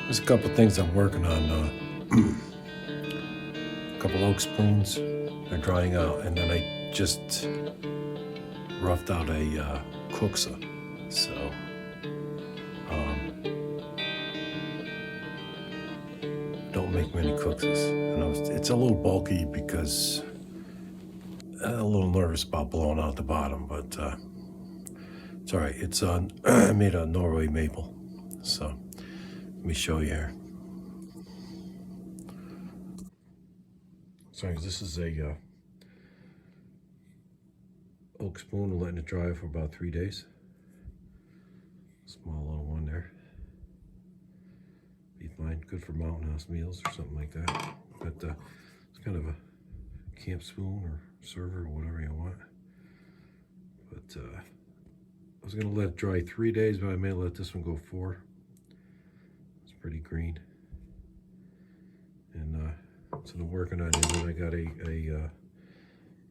There's a couple things I'm working on. A couple oak spoons. They're drying out, and then I just roughed out a Kuksa. So don't make many Kuksas. And it's a little bulky because I'm a little nervous about blowing out the bottom, but it's all right. It's made of Norway maple. So let me show you here. Sorry, this is a oak spoon. I'm letting it dry for about 3 days. Small little one there. Be fine. Good for mountain house meals or something like that. But it's kind of a camp spoon or server or whatever you want. But I was going to let it dry 3 days, but I may let this one go 4. It's pretty green. And so I'm working on it. And I got a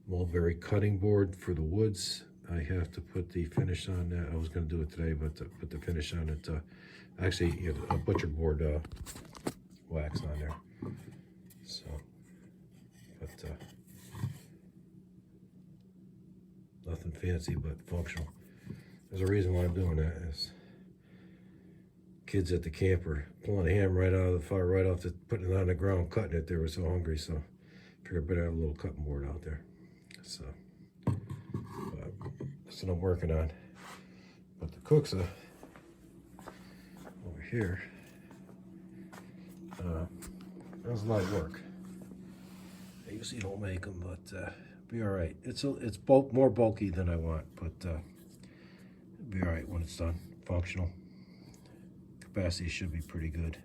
mulberry cutting board for the woods. I have to put the finish on that. I was going to do it today, but to put the finish on it, actually a butcher board wax on there. So, but nothing fancy, but functional. There's a reason why I'm doing that. Is kids at the camp are pulling a ham right out of the fire, right off the, putting it on the ground, cutting it. They were so hungry, so I figured I better have a little cutting board out there. So that's what I'm working on. But the Kuksa over here, that's a lot of work. I usually don't make them, but be all right. It's more bulky than I want, but it'll be all right when it's done. Functional. Capacity should be pretty good.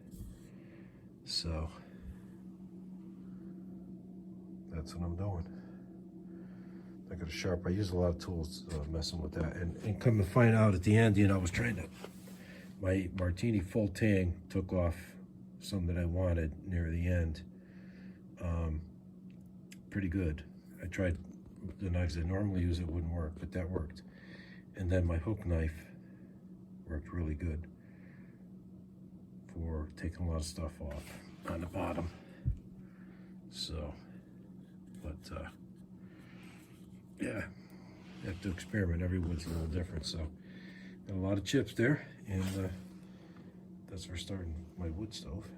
So that's what I'm doing. I got a sharp. I use a lot of tools messing with that, and come to find out at the end, I was trying to. My martini full tang took off some that I wanted near the end. Pretty good. I tried the knives I normally use, it wouldn't work, but that worked. And then my hook knife worked really good for taking a lot of stuff off on the bottom. So, but yeah, you have to experiment. Every wood's a little different. So, got a lot of chips there, and that's for starting my wood stove.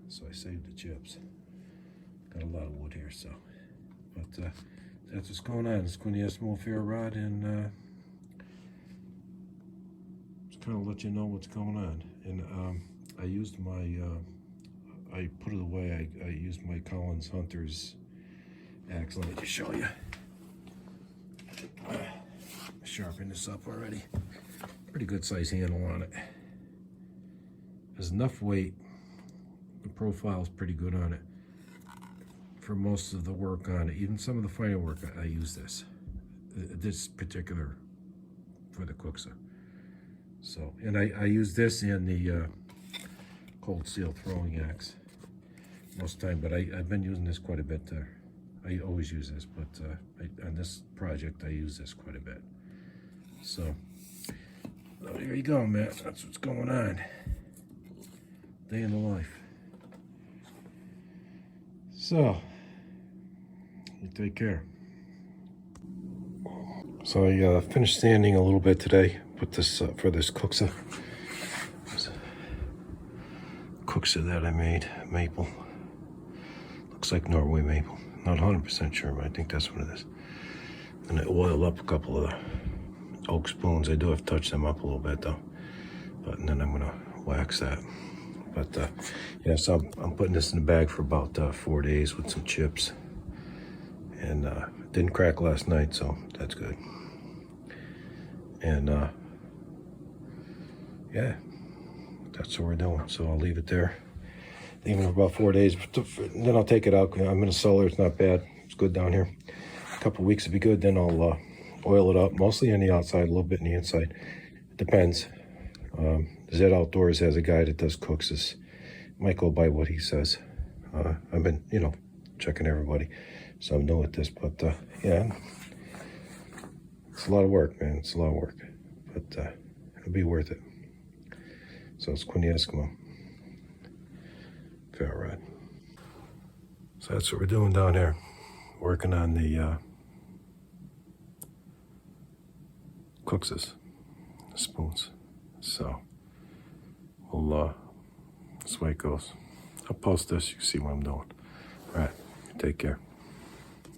So I saved the chips. Got a lot of wood here, so. But that's what's going on. It's going to small ferro rod, and just kind of let you know what's going on. And I used my, I put it away. I used my Collins Hunter's axe. Let me just show you. Sharpen this up already. Pretty good size handle on it. There's enough weight. The profile is pretty good on it for most of the work on it. Even some of the finer work, I use this particular for the Kuksa. So, and I use this in the cold steel throwing axe most of the time, but I've been using this quite a bit there. I always use this, but on this project, I use this quite a bit. So there you go, man. That's what's going on. Day in the life. So, you take care. So I finished sanding a little bit today. Put this for this Kuksa. Kuksa that I made, maple. Looks like Norway maple. Not 100% sure, but I think that's what it is. And I oiled up a couple of the oak spoons. I do have to touch them up a little bit though. But and then I'm gonna wax that. But yeah, so I'm putting this in the bag for about 4 days with some chips. And it didn't crack last night, so that's good. And yeah, that's what we're doing. So I'll leave it there. Leave it for about 4 days. Then I'll take it out. I'm in a cellar. It's not bad. It's good down here. A couple of weeks would be good. Then I'll oil it up, mostly on the outside, a little bit on the inside. It depends. Zed Outdoors has a guy that does Kuksas. Might go by what he says. I've been, checking everybody. So I'm new at this, but yeah, it's a lot of work, man. It's a lot of work, but it'll be worth it. So it's Quinn Eskimo. fat rod. So that's what we're doing down here. Working on the Kuksas, the spoons. So we'll, that's the way it goes. I'll post this, you can see what I'm doing. All right, take care.